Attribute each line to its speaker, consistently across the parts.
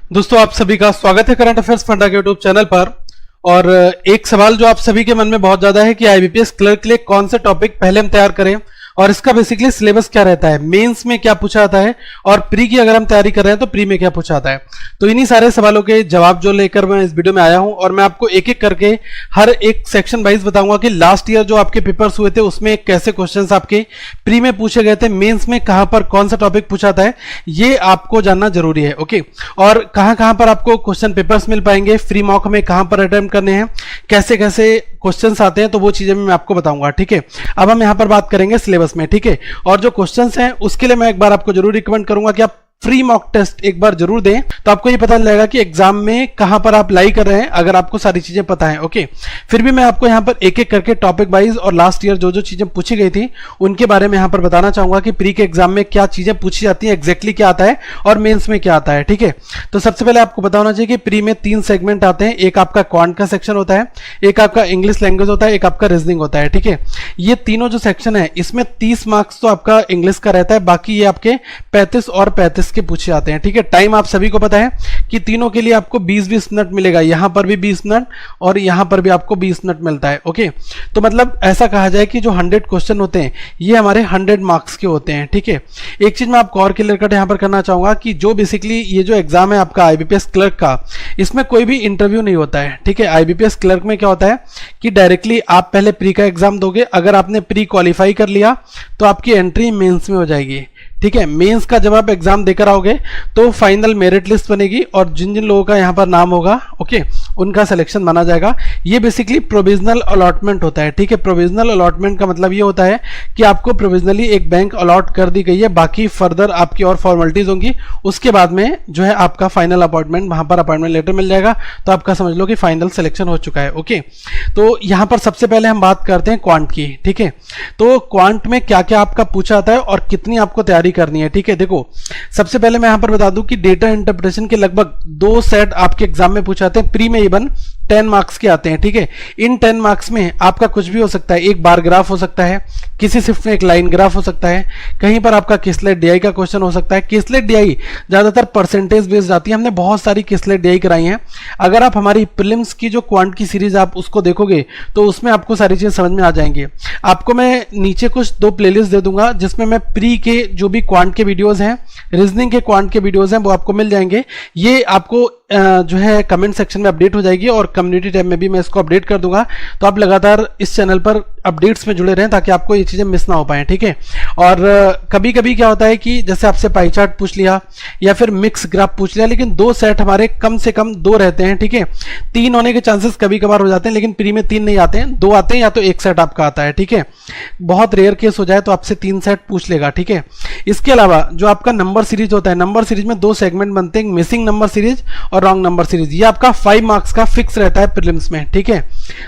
Speaker 1: दोस्तों आप सभी का स्वागत है करंट अफेयर्स फंडा के यूट्यूब चैनल पर। और एक सवाल जो आप सभी के मन में बहुत ज्यादा है कि आईबीपीएस क्लर्क के लिए कौन से टॉपिक पहले हम तैयार करें और इसका बेसिकली सिलेबस क्या रहता है, मेंस में क्या पूछा जाता है और प्री की अगर हम तैयारी कर रहे हैं तो प्री में क्या पूछा जाता है। तो इन्हीं सारे सवालों के जवाब जो लेकर मैं इस वीडियो में आया हूं और मैं आपको एक एक करके हर एक सेक्शन वाइज बताऊंगा कि लास्ट ईयर जो आपके पेपर्स हुए थे उसमें कैसे क्वेश्चंस आपके प्री में पूछे गए थे, मेंस में कहां पर कौन सा टॉपिक पूछा था, ये आपको जानना जरूरी है। ओके, और कहां पर आपको क्वेश्चन पेपर्स मिल पाएंगे, फ्री मॉक में कहां पर अटेम्प्ट करने हैं, कैसे कैसे क्वेश्चंस आते हैं, तो वो चीजें मैं आपको बताऊंगा। ठीक है, अब हम यहां पर बात करेंगे सिलेबस में। ठीक है, और जो क्वेश्चंस हैं उसके लिए मैं एक बार आपको जरूर रिकमेंड करूंगा कि आप फ्री मॉक टेस्ट एक बार जरूर दें, तो आपको ये पता चलेगा कि एग्जाम में कहां पर आप लाई कर रहे हैं, अगर आपको सारी चीजें पता है। ओके, फिर भी मैं आपको यहां पर एक एक करके टॉपिक वाइज और लास्ट ईयर जो जो चीजें पूछी गई थी उनके बारे में यहां पर बताना चाहूंगा कि प्री के एग्जाम में क्या चीजें पूछी जाती हैं, एग्जैक्टली क्या आता है और मेंस में क्या आता है। ठीक है, तो सबसे पहले आपको बताना चाहिए कि प्री में 3 सेगमेंट आते हैं। एक आपका क्वांट का सेक्शन होता है, एक आपका इंग्लिश लैंग्वेज होता है, एक आपका रीजनिंग होता है। ठीक है, ये तीनों जो सेक्शन है इसमें 30 मार्क्स तो आपका इंग्लिश का रहता है, बाकी ये आपके 35 और 35 के पूछे जाते हैं। ठीक है, टाइम आप सभी को पता है कि तीनों के लिए आपको 20-20 मिनट मिलेगा, यहां पर भी 20 मिनट और यहां पर भी आपको 20 मिनट मिलता है। ओके, तो मतलब ऐसा कहा जाए कि जो 100 क्वेश्चन होते हैं ये हमारे 100 मार्क्स के होते हैं। ठीक है, एक चीज मैं आपको और क्लियर कट यहां पर करना चाहूंगा कि जो बेसिकली ये जो एग्जाम है आपका आईबीपीएस क्लर्क का, इसमें कोई भी इंटरव्यू नहीं होता है। ठीक है, आईबीपीएस क्लर्क में क्या होता है कि डायरेक्टली आप पहले प्री का एग्जाम दोगे, अगर आपने प्री क्वालिफाई कर लिया तो आपकी एंट्री मेंस में हो जाएगी। ठीक है, मेंस का जब आप एग्जाम देकर आओगे तो फाइनल मेरिट लिस्ट बनेगी और जिन जिन लोगों का यहां पर नाम होगा ओके उनका सिलेक्शन माना जाएगा। ये बेसिकली प्रोविजनल अलॉटमेंट होता है। ठीक है, प्रोविजनल अलॉटमेंट का मतलब ये होता है कि आपको प्रोविजनली एक बैंक अलॉट कर दी गई है, बाकी फर्दर आपकी और फॉर्मेलिटीज होंगी, उसके बाद में जो है आपका फाइनल अपॉइंटमेंट, वहां पर अपॉइंटमेंट लेटर मिल जाएगा, तो आपका समझ लो कि फाइनल सिलेक्शन हो चुका है। ओके, तो यहां पर सबसे पहले हम बात करते हैं क्वांट की। ठीक है, तो क्वांट में क्या क्या आपका पूछा जाता है और कितनी आपको तैयारी करनी है। ठीक है, देखो सबसे पहले मैं यहां पर बता दूं कि डेटा इंटरप्रिटेशन के लगभग 2 सेट आपके एग्जाम में पूछे जाते हैं, प्री में इवन 10 मार्क्स के आते हैं। ठीक है, इन 10 मार्क्स में आपका कुछ भी हो सकता है, एक बार ग्राफ हो सकता है, किसी शिफ्ट में एक लाइन ग्राफ हो सकता है, कहीं पर आपका किसलेट डीआई का क्वेश्चन हो सकता है। किसलेट डीआई ज्यादातर परसेंटेज बेस्ड आती है, हमने बहुत सारी किसलेट डीआई कराई हैं। अगर आप हमारी प्रीलिम्स की जो क्वांट की सीरीज आप उसको देखोगे तो उसमें आपको सारी चीजें समझ में आ जाएंगी। आपको मैं नीचे कुछ 2 प्लेलिस्ट दे दूंगा जिसमें मैं प्री के जो भी क्वांट के वीडियोस हैं, रीजनिंग के क्वांट के वीडियोस हैं, वो आपको मिल जाएंगे। ये आपको जो है कमेंट सेक्शन में अपडेट हो जाएगी और कम्युनिटी टैब में भी मैं इसको अपडेट कर दूंगा, तो आप लगातार इस चैनल पर अपडेट्स में जुड़े रहें ताकि आपको ये चीजें मिस ना हो पाए। ठीक है, और कभी कभी क्या होता है कि जैसे आपसे पाई चार्ट पूछ लिया या फिर मिक्स ग्राफ पूछ लिया, लेकिन 2 सेट हमारे कम से कम 2 रहते हैं। ठीक है, 3 होने के चांसेस कभी कभार हो जाते हैं, लेकिन प्री में 3 नहीं आते हैं, 2 आते हैं या तो 1 सेट आपका आता है। ठीक है, बहुत रेयर केस हो जाए तो आपसे 3 सेट पूछ लेगा। ठीक है, इसके अलावा जो आपका नंबर सीरीज होता है, नंबर सीरीज में 2 सेगमेंट बनते हैं, मिसिंग नंबर सीरीज और रॉन्ग नंबर सीरीज। ये आपका 5 मार्क्स का फिक्स रहता है प्रीलिम्स में। ठीक है,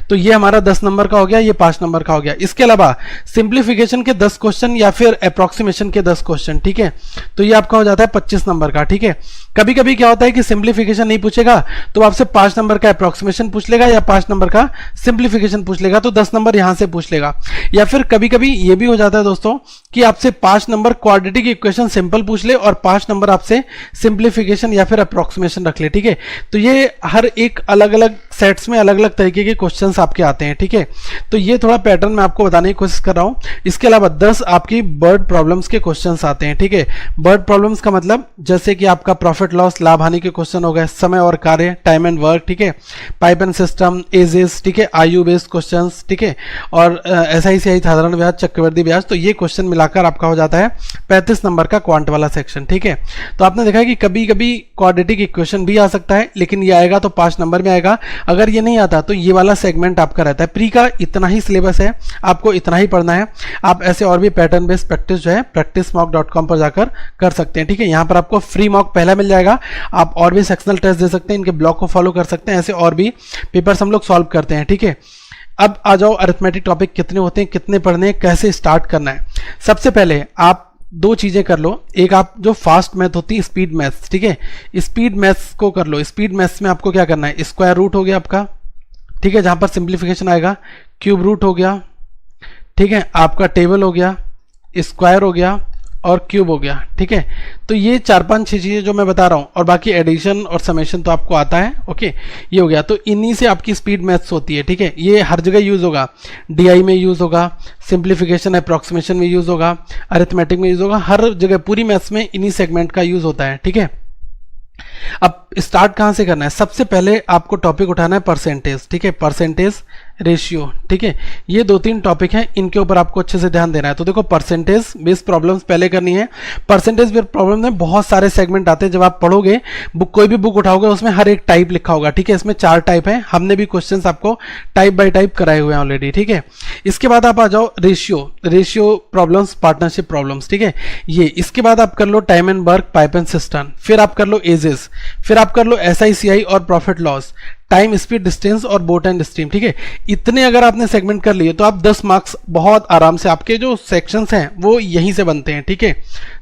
Speaker 1: तो ये हमारा 10 नंबर का हो गया, ये 5 नंबर का हो गया। इसके अलावा सिंप्लीफिकेशन के 10 क्वेश्चन या फिर अप्रोक्सीमेशन के 10 क्वेश्चन। ठीक है, तो ये आपका हो जाता है 25 नंबर का। ठीक है, कभी कभी क्या होता है कि सिंप्लीफिकेशन नहीं पूछेगा तो आपसे 5 नंबर का अप्रोक्सीमेशन पूछ लेगा या 5 नंबर का सिंप्लीफिकेशन पूछ लेगा, तो 10 नंबर यहां से पूछ लेगा। या फिर कभी कभी ये भी हो जाता है दोस्तों कि आपसे 5 नंबर क्वाड्रेटिक इक्वेशन सिंपल पूछ ले और 5 नंबर आपसे सिंप्लीफिकेशन या फिर अप्रोक्सीमेशन रख ले। ठीक है, तो ये हर एक अलग अलग सेट्स में अलग अलग तरीके के क्वेश्चंस आपके आते हैं। ठीक है, तो ये थोड़ा पैटर्न मैं आपको बताने की कोशिश कर रहा हूं। इसके अलावा 10 आपकी बर्ड प्रॉब्लम्स के क्वेश्चंस आते हैं। ठीक है, बर्ड प्रॉब्लम्स का मतलब जैसे कि आपका प्रॉफिट लॉस, लाभ हानि के क्वेश्चन हो गए, समय और कार्य, टाइम एंड वर्क। ठीक है, पाइप एंड सिस्टम, एजेस, ठीक है, आयु बेस्ड क्वेश्चंस। ठीक है, और एसआईसीआई साधारण ब्याज, चक्रवृद्धि ब्याज, तो ये क्वेश्चन मिलाकर आपका हो जाता है 35 नंबर का क्वांट वाला सेक्शन। ठीक है, तो आपने देखा है कि कभी कभी क्वाड्रेटिक इक्वेशन भी आ सकता है, लेकिन ये आएगा तो 5 नंबर में आएगा। अगर ये नहीं आता तो ये वाला सेगमेंट आपका रहता है। प्री का इतना ही सिलेबस है, आपको इतना ही पढ़ना है। आप ऐसे और भी पैटर्न बेस्ड प्रैक्टिस जो है practicemock.com पर जाकर कर सकते हैं। ठीक है, यहाँ पर आपको फ्री मॉक पहला मिल जाएगा, आप और भी सेक्शनल टेस्ट दे सकते हैं, इनके ब्लॉग को फॉलो कर सकते हैं, ऐसे और भी पेपर्स हम लोग सॉल्व करते हैं। ठीक है, अब आ जाओ अरिथमेटिक टॉपिक कितने होते हैं, कितने पढ़ने हैं, कैसे स्टार्ट करना है। सबसे पहले आप 2 चीजें कर लो, एक आप जो फास्ट मैथ होती है स्पीड मैथ्स। ठीक है, स्पीड मैथ्स को कर लो। स्पीड मैथ्स में आपको क्या करना है, स्क्वायर रूट हो गया आपका, ठीक है, जहां पर सिंप्लीफिकेशन आएगा, क्यूब रूट हो गया, ठीक है, आपका टेबल हो गया, स्क्वायर हो गया और क्यूब हो गया, ठीक है। तो ये 4-5-6 चीज़ें जो मैं बता रहा हूँ, और बाकी एडिशन और समेशन तो आपको आता है, ओके। ये हो गया, तो इन्हीं से आपकी स्पीड मैथ्स होती है, ठीक है। ये हर जगह यूज़ होगा, डीआई में यूज़ होगा, सिंप्लीफिकेशन अप्रॉक्सीमेशन में यूज़ होगा, अरिथमेटिक में यूज़ होगा, हर जगह पूरी मैथ्स में इन्हीं सेगमेंट का यूज़ होता है, ठीक है। अब स्टार्ट कहाँ से करना है? सबसे पहले आपको टॉपिक उठाना है परसेंटेज, ठीक है, परसेंटेज रेशियो, ठीक है। ये 2-3 टॉपिक हैं, इनके ऊपर आपको अच्छे से ध्यान देना है। तो देखो, परसेंटेज बेस्ड प्रॉब्लम्स पहले करनी है। परसेंटेज बेस्ड प्रॉब्लम में बहुत सारे सेगमेंट आते हैं। जब आप पढ़ोगे बुक, कोई भी बुक उठाओगे उसमें हर एक टाइप लिखा होगा, ठीक है। इसमें 4 टाइप है, हमने भी क्वेश्चंस आपको टाइप बाय टाइप कराए हुए हैं ऑलरेडी, ठीक है। इसके बाद आप आ जाओ रेशियो प्रॉब्लम्स, पार्टनरशिप प्रॉब्लम्स, ठीक है। ये इसके बाद आप कर लो time and work, pipe and system, फिर आप कर लो एजेस, फिर आप कर लो SICI और profit loss, time, speed, distance और बोट एंड स्ट्रीम, ठीक है। इतने अगर आपने सेगमेंट कर लिए तो आप 10 मार्क्स बहुत आराम से, आपके जो सेक्शंस हैं वो यहीं से बनते हैं, ठीक है।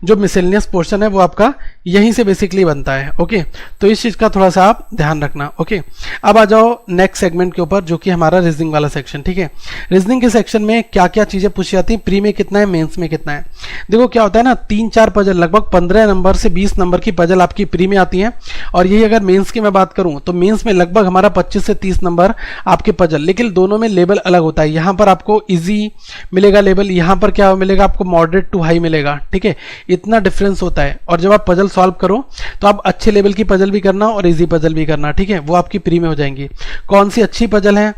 Speaker 1: जो मिसलेनियस पोर्शन है वो आपका यहीं से बेसिकली बनता है, ओके। तो इस चीज़ का थोड़ा सा आप ध्यान रखना, ओके। अब आ जाओ नेक्स्ट सेगमेंट के ऊपर, जो कि हमारा रीजनिंग वाला सेक्शन, ठीक है। रीजनिंग के सेक्शन में क्या क्या चीज़ें पूछी जाती हैं, प्री में कितना है, मेंस में कितना है। देखो क्या होता है ना, 3-4 पजल, लगभग 15 नंबर से 20 नंबर की पजल आपकी प्री में आती है, और यही अगर मेंस की मैं बात करूं तो मेंस में लगभग हमारा 25 से 30 नंबर आपके पजल, लेकिन दोनों में लेवल अलग होता है। यहां पर आपको इजी मिलेगा लेवल, यहां पर क्या मिलेगा आपको, मॉडरेट टू हाई मिलेगा, ठीक है। इतना डिफरेंस होता है। और जब आप पजल सॉल्व करो तो आप अच्छे लेवल की पजल भी करना और इजी पजल भी करना, ठीक है। वो आपकी प्री में हो जाएंगी। कौन सी अच्छी पजल है,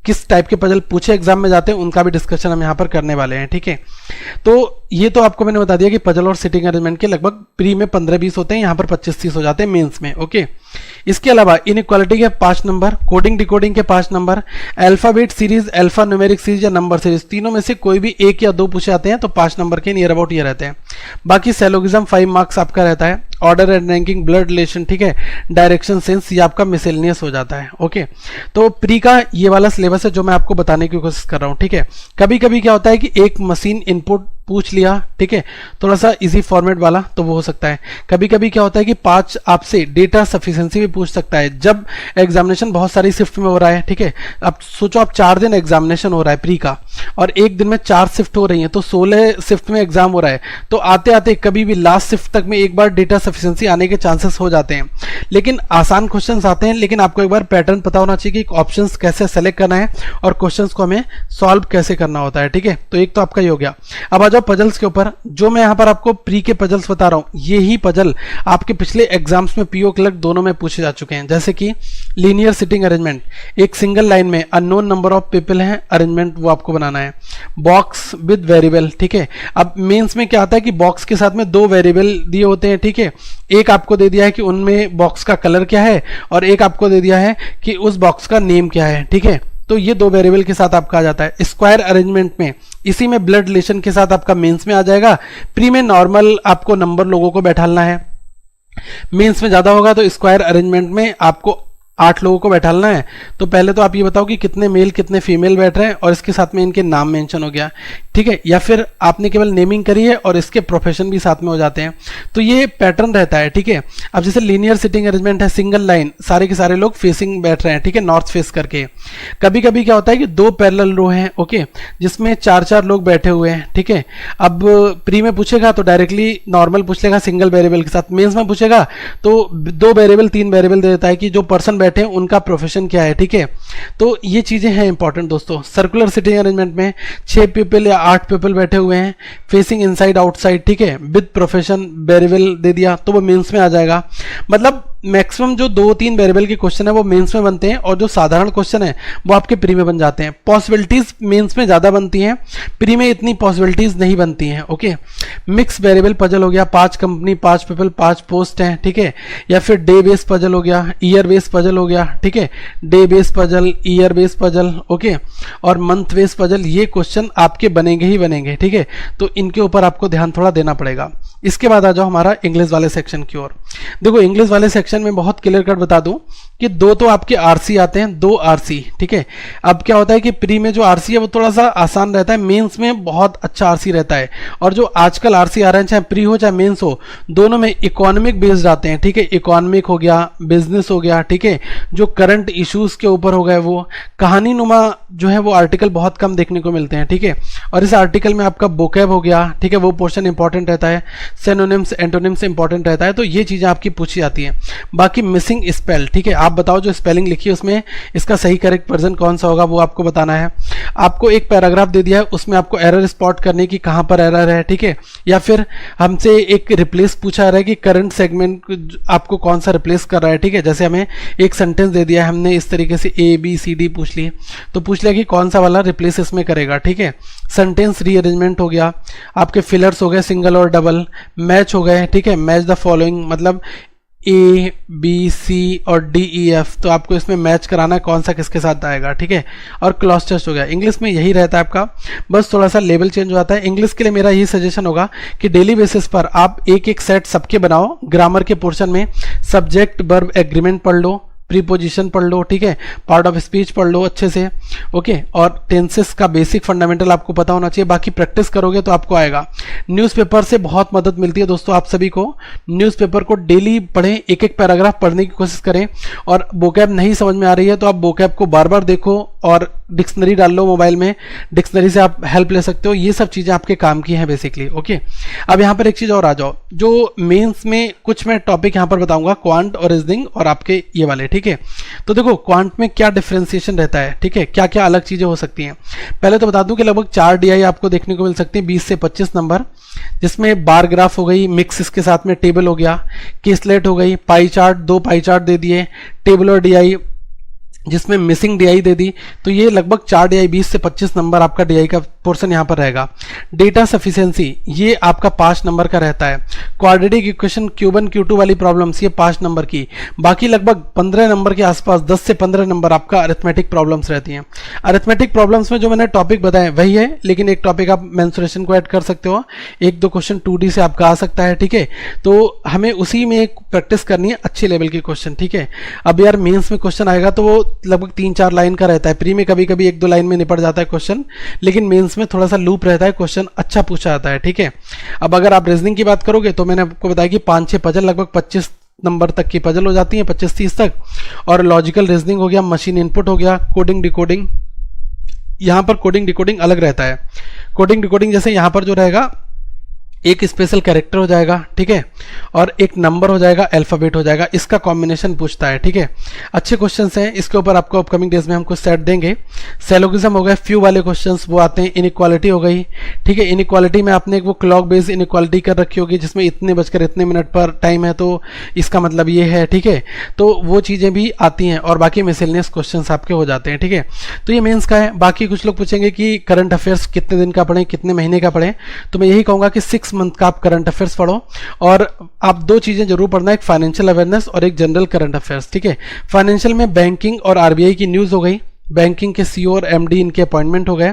Speaker 1: किस टाइप के पजल पूछे एग्जाम में जाते हैं, उनका भी डिस्कशन हम यहाँ पर करने वाले हैं, ठीक है। तो ये तो आपको मैंने बता दिया कि पजल और सिटिंग अरेंजमेंट के लगभग प्री में 15-20 होते हैं, यहाँ पर 25-30 हो जाते हैं मेंस में, ओके। इसके अलावा इनइक्वालिटी के 5 नंबर, कोडिंग डिकोडिंग के 5 number, alphabet series, alpha numeric series या नंबर सीरीज, तीनों में से कोई भी 1 या 2 पूछे आते हैं तो 5 नंबर के नियर अबाउट ये रहते हैं। बाकी सेलोगिज्म 5 मार्क्स आपका रहता है, order and ranking, blood relation, ठीक है, डायरेक्शन सेंस, ये आपका मिसलेनियस हो जाता है, ओके। तो प्री का ये वाला सिलेबस है जो मैं आपको बताने की कोशिश कर रहा हूँ, ठीक है। कभी कभी क्या होता है कि एक मशीन इनपुट पूछ लिया, ठीक है, थोड़ा सा इजी फॉर्मेट वाला, तो वो हो सकता है। कभी कभी क्या होता है कि 5 आपसे डेटा सफिशिएंसी भी पूछ सकता है, जब एग्जामिनेशन बहुत सारी शिफ्ट में हो रहा है, ठीक है। अब सोचो आप 4 दिन एग्जामिनेशन हो रहा है प्री का, और एक दिन में 4 शिफ्ट हो रही है, तो 16 शिफ्ट में एग्जाम हो रहा है। तो आते आते कभी भी लास्ट शिफ्ट तक में एक बार डेटा सफिशिएंसी आने के चांसेस हो जाते हैं। लेकिन आसान क्वेश्चंस आते हैं, लेकिन आपको एक बार पैटर्न पता होना चाहिए कि ऑप्शंस कैसे सेलेक्ट करना है और क्वेश्चंस को हमें सॉल्व कैसे करना होता है, ठीक है। तो एक तो आपका ये हो गया। अब आ जाओ पजल्स के ऊपर। जो मैं यहाँ पर आपको प्री के पजल्स बता रहा हूँ, यही पजल आपके पिछले एग्जाम्स में पीओ क्लर्क दोनों में पूछे जा चुके हैं। जैसे कि लीनियर सिटिंग अरेंजमेंट, एक सिंगल लाइन में अननोन नंबर ऑफ पीपल हैं, अरेंजमेंट वो आपको बनाना है। बॉक्स विद वेरिएबल, ठीक है। अब मेंस में क्या आता है कि बॉक्स के साथ में 2 वेरिएबल दिए होते हैं, ठीक है। एक आपको दे दिया है कि उनमें बॉक्स का कलर क्या है, और एक आपको दे दिया है कि उस बॉक्स का नेम क्या है, ठीक है। तो ये 2 वेरिएबल के साथ आपका आ जाता है। स्क्वायर अरेंजमेंट में इसी में ब्लड रिलेशन के साथ आपका मेंस में आ जाएगा। प्री में नॉर्मल आपको नंबर लोगों को बैठालना है, मेंस में ज्यादा होगा तो स्क्वायर अरेंजमेंट में आपको 8 लोगों को बैठालना है। तो पहले तो आप ये बताओ कि कितने मेल कितने फीमेल बैठ रहे हैं, और इसके साथ में इनके नाम मेंशन हो गया, ठीक है। या फिर आपने केवल नेमिंग करी है और इसके प्रोफेशन भी साथ में हो जाते हैं। तो ये पैटर्न रहता है, ठीक है। अब जैसे लीनियर सिटिंग अरेंजमेंट है, सिंगल लाइन, सारे के सारे लोग फेसिंग बैठ रहे हैं, ठीक है, नॉर्थ फेस करके। कभी कभी क्या होता है कि 2 पैरेलल रो हैं, ओके, जिसमें 4-4 लोग बैठे हुए हैं, ठीक है। अब प्री में पूछेगा तो डायरेक्टली नॉर्मल पूछ लेगा सिंगल वेरिएबल के साथ। मेंस में पूछेगा तो 2 वेरिएबल 3 वेरिएबल दे देता है कि जो पर्सन बैठे हैं उनका प्रोफेशन क्या है, ठीक है। तो ये चीजें हैं इंपॉर्टेंट दोस्तों। सर्कुलर सिटिंग अरेंजमेंट में 6 पीपल या 8 पीपल बैठे हुए हैं, फेसिंग इनसाइड आउटसाइड, ठीक है, विद प्रोफेशन वेरिएबल दे दिया तो वो मेंस में आ जाएगा। मतलब मैक्सिमम जो 2-3 वेरिएबल के क्वेश्चन है वो मेंस में बनते हैं, और जो साधारण क्वेश्चन है वो आपके प्री में बन जाते हैं। पॉसिबिलिटीज मेंस में ज्यादा बनती हैं, प्री में इतनी पॉसिबिलिटीज नहीं बनती हैं, ओके। मिक्स वेरिएबल पजल हो गया, 5 कंपनी 5 पीपल 5 पोस्ट हैं, ठीक है। या फिर डे बेस्ड पजल हो गया, ईयर बेस्ड पजल हो गया, ठीक है, day based puzzle, year based puzzle, okay, और मंथ बेस्ड पजल, ये क्वेश्चन आपके बनेंगे ही बनेंगे, ठीक है। तो इनके ऊपर आपको ध्यान थोड़ा देना पड़ेगा। इसके बाद आ जाओ हमारा इंग्लिश वाले सेक्शन की ओर। देखो इंग्लिश वाले सेक्शन में बहुत क्लियर कट बता दूं कि 2 तो आपके आरसी आते हैं, 2 आरसी, ठीक है। अब क्या होता है कि प्री में जो आरसी है वो थोड़ा सा आसान रहता है, मेंस में बहुत अच्छा आरसी रहता है। और जो आजकल आरसी आ रहे हैं, चाहे प्री हो चाहे मेंस हो, दोनों में इकोनॉमिक बेस्ड आते हैं, ठीक है। इकोनॉमिक हो गया, बिजनेस हो गया, ठीक है, जो करंट इश्यूज के ऊपर हो गए, वो कहानी नुमा जो है वो आर्टिकल बहुत कम देखने को मिलते हैं, ठीक है। और इस आर्टिकल में आपका वोकैब हो गया, ठीक है, वो पोर्शन इंपॉर्टेंट रहता है, सिनोनिम्स एंटोनिम्स इंपॉर्टेंट रहता है, तो ये चीज़ें आपकी पूछी जाती हैं। बाकी मिसिंग स्पेल, ठीक है, आप बताओ जो स्पेलिंग लिखी है उसमें इसका सही करेक्ट वर्जन कौन सा होगा, वो आपको बताना है। आपको एक पैराग्राफ दे दिया है, उसमें आपको एरर स्पॉट करने की कहाँ पर एरर है, ठीक है। या फिर हमसे एक रिप्लेस पूछा रहा है कि करंट सेगमेंट आपको कौन सा रिप्लेस कर रहा है, ठीक है। जैसे हमें एक सेंटेंस दे दिया है, हमने इस तरीके से ABCD पूछ ली, तो पूछ लिया कि कौन सा वाला रिप्लेस इसमें करेगा, ठीक है। सेंटेंस रीअरेंजमेंट हो गया, आपके फिलर्स हो गए सिंगल और डबल, मैच हो गए, ठीक है, मैच द फॉलोइंग मतलब A B C और D E F, तो आपको इसमें मैच कराना है कौन सा किसके साथ आएगा, ठीक है। और क्लॉज टेस्ट हो गया। इंग्लिश में यही रहता है आपका, बस थोड़ा सा लेवल चेंज हो जाता है। इंग्लिश के लिए मेरा यही सजेशन होगा कि डेली बेसिस पर आप एक एक सेट सबके बनाओ। ग्रामर के पोर्शन में सब्जेक्ट वर्ब एग्रीमेंट पढ़ लो, प्रीपोजिशन पढ़ लो, ठीक है, पार्ट ऑफ स्पीच पढ़ लो अच्छे से, ओके। और टेंसेस का बेसिक फंडामेंटल आपको पता होना चाहिए, बाकी प्रैक्टिस करोगे तो आपको आएगा। न्यूज़पेपर से बहुत मदद मिलती है दोस्तों, आप सभी को न्यूज़पेपर को डेली पढ़ें, एक एक पैराग्राफ पढ़ने की कोशिश करें। और वोकैब नहीं समझ में आ रही है तो आप वोकैब को बार बार देखो और डिक्शनरी डाल लो मोबाइल में, डिक्शनरी से आप हेल्प ले सकते हो। ये सब चीज़ें आपके काम की हैं बेसिकली, ओके। अब यहाँ पर एक चीज़ और आ जाओ, जो मेंस में कुछ मैं टॉपिक यहाँ पर बताऊंगा, क्वांट और रीजनिंग और आपके ये वाले, ठीक है। तो देखो क्वांट में क्या डिफरेंशिएशन रहता है, ठीक है, क्या क्या अलग चीज़ें हो सकती हैं। पहले तो बता दूं कि लगभग 4 DI आपको देखने को मिल सकती है 20 से 25 नंबर, जिसमें बार ग्राफ हो गई, मिक्स इसके साथ में टेबल हो गया, केसलेट हो गई, पाई चार्ट, 2 पाई चार्ट दे दिए, टेबल और DI जिसमें मिसिंग DI दे दी, तो ये लगभग 4 DI 20 से 25 नंबर आपका DI का पोर्शन यहाँ पर रहेगा। डेटा सफिशिएंसी ये आपका 5 नंबर का रहता है। क्वाड्रेटिक इक्वेशन Q1 Q2 वाली प्रॉब्लम्स ये 5 नंबर की, बाकी लगभग 15 नंबर के आसपास 10 से 15 नंबर आपका अरिथमेटिक प्रॉब्लम्स रहती हैं। अरिथमेटिक प्रॉब्लम्स में जो मैंने टॉपिक बताए वही है, लेकिन एक टॉपिक आप मेंसुरेशन को ऐड कर सकते हो, 1-2 क्वेश्चन 2D से आपका आ सकता है, ठीक है। तो हमें उसी में प्रैक्टिस करनी है, अच्छे लेवल के क्वेश्चन, ठीक है। अब यार मेंस में क्वेश्चन आएगा तो वो लगभग 3-4 लाइन का रहता है, प्री में कभी कभी 1-2 लाइन में निपट जाता है क्वेश्चन, लेकिन मेंस में थोड़ा सा लूप रहता है, क्वेश्चन अच्छा पूछा जाता है, ठीक है। अब अगर आप रीजनिंग की बात करोगे तो मैंने आपको बताया कि 5-6 पजल, लगभग 25 नंबर तक की पजल हो जाती है, 25-30 तक। और लॉजिकल रीजनिंग हो गया, मशीन इनपुट हो गया, कोडिंग डिकोडिंग, यहाँ पर कोडिंग डिकोडिंग अलग रहता है। कोडिंग डिकोडिंग जैसे यहाँ पर जो रहेगा एक स्पेशल कैरेक्टर हो जाएगा, ठीक है, और एक नंबर हो जाएगा, अल्फाबेट हो जाएगा, इसका कॉम्बिनेशन पूछता है, ठीक है। अच्छे क्वेश्चंस हैं, इसके ऊपर आपको अपकमिंग डेज में हम कुछ सेट देंगे। सेलोगिज्म हो गए, फ्यू वाले क्वेश्चंस वो आते हैं। इनइक्वालिटी हो गई, ठीक है, इनइक्वालिटी में आपने वो क्लॉक बेस्ड इनइक्वालिटी कर रखी होगी जिसमें इतने बजकर इतने मिनट पर टाइम है, तो इसका मतलब ये है, ठीक है। तो वो चीज़ें भी आती हैं और बाकी मिसलेनियस क्वेश्चंस आपके हो जाते हैं, ठीक है। तो ये मेंस का है। बाकी कुछ लोग पूछेंगे कि करंट अफेयर्स कितने दिन का पढ़ें, कितने महीने का पढ़ें, तो मैं यही कहूँगा कि 6 मंथ का आप करंट अफेयर्स पढ़ो। और आप 2 चीजें जरूर पढ़ना, एक फाइनेंशियल अवेयरनेस और एक जनरल करंट अफेयर्स, ठीक है। फाइनेंशियल में बैंकिंग और RBI की न्यूज हो गई, बैंकिंग के CEO और MD इनके अपॉइंटमेंट हो गए,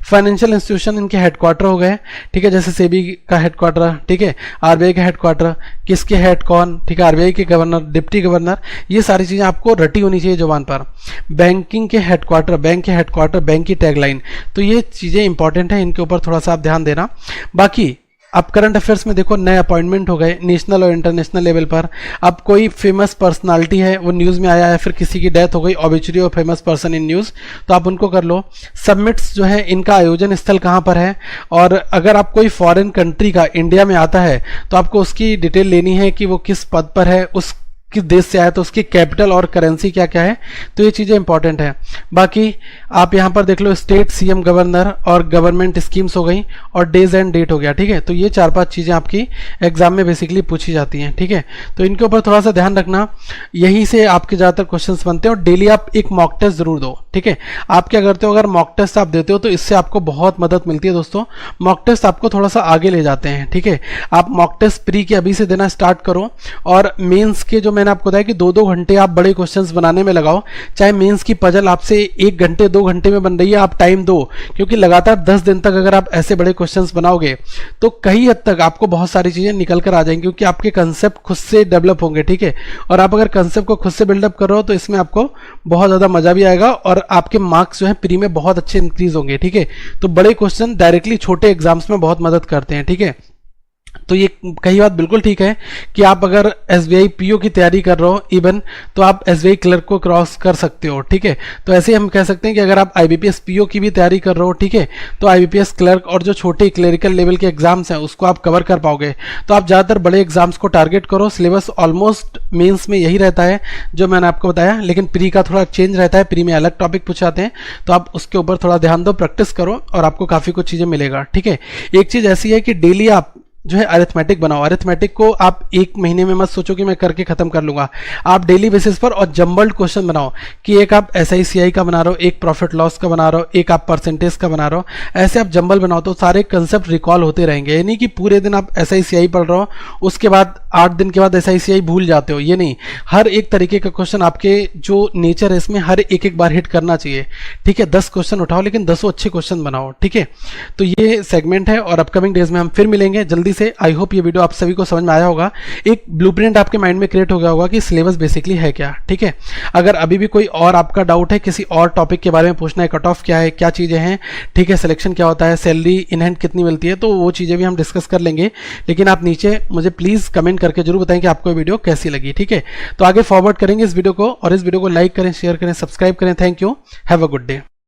Speaker 1: फाइनेंशियल इंस्टीट्यूशन इनके हेडक्वार्टर हो गए, ठीक है, जैसे सेबी का हेडक्वार्टर, ठीक है, RBI का हेडक्वार्टर, किसके हेड कौन, ठीक है, RBI के गवर्नर, डिप्टी गवर्नर, ये सारी चीज़ें आपको रटी होनी चाहिए जुबान पर। बैंकिंग के हेडक्वार्टर, बैंक के हेडक्वार्टर, बैंक की टैगलाइन, तो ये चीज़ें इंपॉर्टेंट है, इनके ऊपर थोड़ा सा आप ध्यान देना। बाकी अब करंट अफेयर्स में देखो नए अपॉइंटमेंट हो गए नेशनल और इंटरनेशनल लेवल पर। अब कोई फेमस पर्सनालिटी है वो न्यूज़ में आया है, फिर किसी की डेथ हो गई, ऑबिचुरी और फेमस पर्सन इन न्यूज़, तो आप उनको कर लो। सबमिट्स जो है इनका आयोजन स्थल कहाँ पर है, और अगर आप कोई फॉरेन कंट्री का इंडिया में आता है तो आपको उसकी डिटेल लेनी है कि वो किस पद पर है, उस किस देश से आया, तो उसकी कैपिटल और करेंसी क्या क्या है, तो ये चीज़ें इंपॉर्टेंट है। बाकी आप यहाँ पर देख लो स्टेट CM गवर्नर और गवर्नमेंट स्कीम्स हो गई और डेज एंड डेट हो गया, ठीक है। तो ये 4-5 चीज़ें आपकी एग्जाम में बेसिकली पूछी जाती हैं, ठीक है। तो इनके ऊपर थोड़ा सा ध्यान रखना, यहीं से आपके ज़्यादातर क्वेश्चंस बनते हैं। और डेली आप एक मॉक टेस्ट जरूर दो, ठीक है। आप क्या करते हो, अगर मॉक टेस्ट आप देते हो तो इससे आपको बहुत मदद मिलती है दोस्तों। मॉक टेस्ट आपको थोड़ा सा आगे ले जाते हैं, ठीक है। आप मॉक टेस्ट प्री के अभी से देना स्टार्ट करो, और मेंस के जो मैंने आपको बताया कि 2-2 घंटे आप बड़े क्वेश्चंस बनाने में लगाओ। चाहे मेंस की पजल आपसे 1 घंटे 2 घंटे में बन रही है, आप टाइम दो, क्योंकि लगातार 10 दिन तक अगर आप ऐसे बड़े क्वेश्चंस बनाओगे तो कई हद तक आपको बहुत सारी चीजें निकल कर आ जाएंगी, क्योंकि आपके कंसेप्ट खुद से डेवलप होंगे, ठीक है। और आप अगर कंसेप्ट को खुद से बिल्डअप कर रहे हो तो इसमें आपको बहुत ज्यादा मजा भी आएगा और आपके मार्क्स जो है प्री में बहुत अच्छे इंक्रीज होंगे, ठीक है। तो बड़े क्वेश्चन डायरेक्टली छोटे एग्जाम्स में बहुत मदद करते हैं, ठीक है। तो ये कही बात बिल्कुल ठीक है कि आप अगर SBI PO की तैयारी कर रहे हो इवन, तो आप SBI क्लर्क को क्रॉस कर सकते हो, ठीक है। तो ऐसे हम कह सकते हैं कि अगर आप IBPS PO की भी तैयारी कर रहे हो, ठीक है, तो IBPS क्लर्क और जो छोटे क्लरिकल लेवल के एग्जाम्स हैं उसको आप कवर कर पाओगे। तो आप ज़्यादातर बड़े एग्जाम्स को टारगेट करो। सिलेबस ऑलमोस्ट मेंस में यही रहता है जो मैंने आपको बताया, लेकिन प्री का थोड़ा चेंज रहता है, प्री में अलग टॉपिक पूछाते हैं, तो आप उसके ऊपर थोड़ा ध्यान दो, प्रैक्टिस करो और आपको काफ़ी कुछ चीज़ें मिलेगा, ठीक है। एक चीज़ ऐसी है कि डेली आप जो है अरिथमेटिक बनाओ। अरिथमेटिक को आप एक महीने में मत सोचो कि मैं करके खत्म कर लूंगा, आप डेली बेसिस पर और जंबल्ड क्वेश्चन बनाओ कि एक आप SICI का बना रहे हो, एक प्रॉफिट लॉस का बना रहे हो, एक आप परसेंटेज का बना रहे हो, ऐसे आप जंबल बनाओ तो सारे कंसेप्ट रिकॉल होते रहेंगे। ये नहीं कि पूरे दिन आप SICI पढ़ रहे हो उसके बाद 8 दिन के बाद SICI भूल जाते हो, ये नहीं। हर एक तरीके का क्वेश्चन आपके जो नेचर है इसमें हर एक बार हिट करना चाहिए, ठीक है। 10 क्वेश्चन उठाओ लेकिन 10 अच्छे क्वेश्चन बनाओ, ठीक है। तो ये सेगमेंट है और अपकमिंग डेज में हम फिर मिलेंगे जल्दी से। आई होप ये वीडियो आप सभी को समझ में आया होगा, एक ब्लूप्रिंट आपके माइंड में क्रिएट हो गया होगा कि सिलेबस बेसिकली है क्या, ठीक है। अगर अभी भी कोई और आपका डाउट है, किसी और टॉपिक के बारे में पूछना है, कट ऑफ क्या है, क्या चीज़ें हैं, ठीक है, सिलेक्शन क्या होता है, सैलरी इन हैंड कितनी मिलती है, तो वो चीज़ें भी हम डिस्कस कर लेंगे। लेकिन आप नीचे मुझे प्लीज़ कमेंट करके जरूर बताएं कि आपको वीडियो कैसी लगी, ठीक है। तो आगे फॉरवर्ड करेंगे इस वीडियो को, और इस वीडियो को लाइक करें, शेयर करें, सब्सक्राइब करें। Thank you, have a good day.